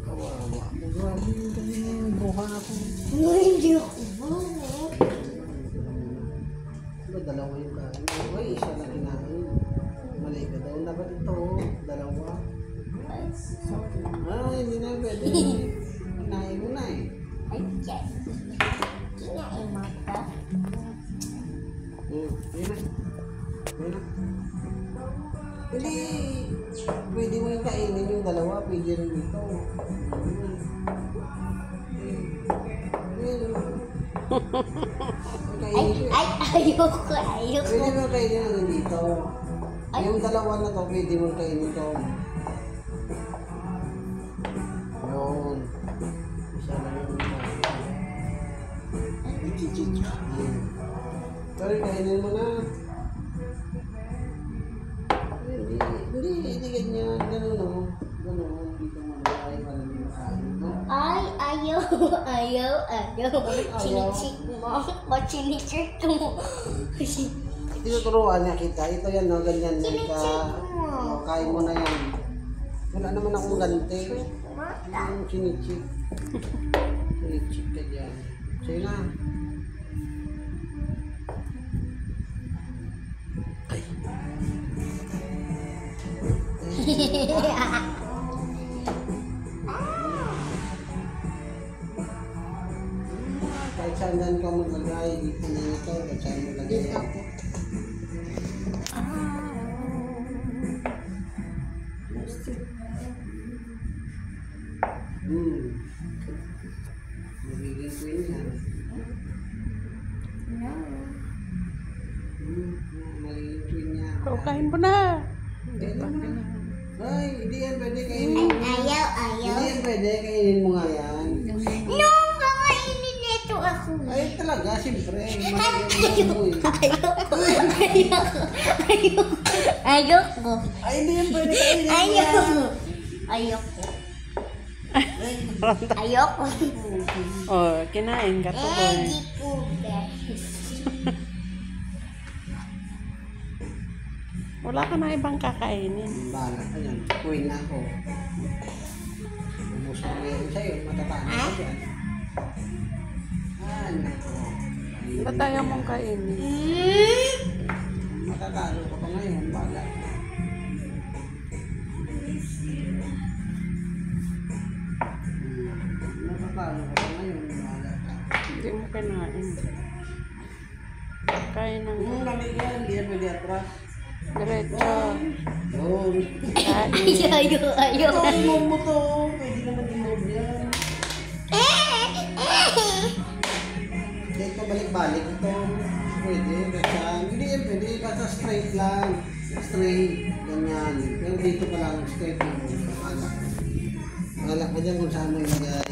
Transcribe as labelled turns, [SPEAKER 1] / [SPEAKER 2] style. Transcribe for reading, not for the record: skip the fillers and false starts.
[SPEAKER 1] Kawawa. Grabe yung buha ako.
[SPEAKER 2] Hindi ako buha.
[SPEAKER 1] Dalawa yung kain. Ay, isa lang kinain. Mali ka daw. Dapat ito, dalawa. Ay, hindi na pwede. Kinain mo na eh.
[SPEAKER 2] Ay, kinain mo ito?
[SPEAKER 1] Ayun na. Ayun na. Hindi. Pwede mo yung kainin yung dalawa. Pwede rin ito.
[SPEAKER 2] Ayoko.
[SPEAKER 1] Pwede mo kainin yung dito. Yung dalawa na to, pwede mo kainin ito. Yun. Isa lang yung sorry, kainin mo na. Hindi ganyan. Ganun o. Ganun. Dito mo na tayo para hindi makain.
[SPEAKER 2] Ay, ayaw. Chinichik mo. Chinichik mo.
[SPEAKER 1] Tinuturuan niya kita. Ito yan, no? Ganyan.
[SPEAKER 2] Chinichik mo.
[SPEAKER 1] Kain mo na yan. Wala naman akong ganti. Yung chinichik. Chinichik ka dyan. Sige na. Ay. Kahit saan ka maglagay, dito na ito, kahit saan maglagay. Magiging queen yan. Magiging queen yan.
[SPEAKER 3] Kain mo na.
[SPEAKER 1] Ay, hindi yan pwede kainin.
[SPEAKER 2] Ayaw.
[SPEAKER 1] Hindi yan pwede, kainin mo nga yan.
[SPEAKER 2] No, kakainin nito ako.
[SPEAKER 1] Ay, talaga, siyempre.
[SPEAKER 2] Ayoko.
[SPEAKER 1] Ay, hindi yan pwede kainin mo yan.
[SPEAKER 2] Ayoko.
[SPEAKER 3] Oh, kinain ka to, boy.
[SPEAKER 2] Di po, guys.
[SPEAKER 3] Wala ka na ibang kakainin.
[SPEAKER 1] Bala ka yan. Queen na ako. Ubus ko ngayon sa'yo. Matatalo ka dyan. Ay, nako.
[SPEAKER 3] Ba't ayaw mong kainin?
[SPEAKER 1] Matatalo ka pa ngayon. Bala. Matatalo ka pa ngayon. Bala ka.
[SPEAKER 3] Hindi mo kinain. Kain ng
[SPEAKER 1] Lami yan. Hindi yan pwede atras.
[SPEAKER 3] diretso.
[SPEAKER 1] Yun.
[SPEAKER 3] Kain.
[SPEAKER 2] Ayaw.
[SPEAKER 1] Ito, inom mo to. Pwede naman inom yan. Hindi ka balik-balik ito. Pwede. Basta, hindi yan pwede. Basta straight lang. Straight. Ganyan. Pero dito pa lang straight lang. Wala ka dyan kung saan mo ilagay.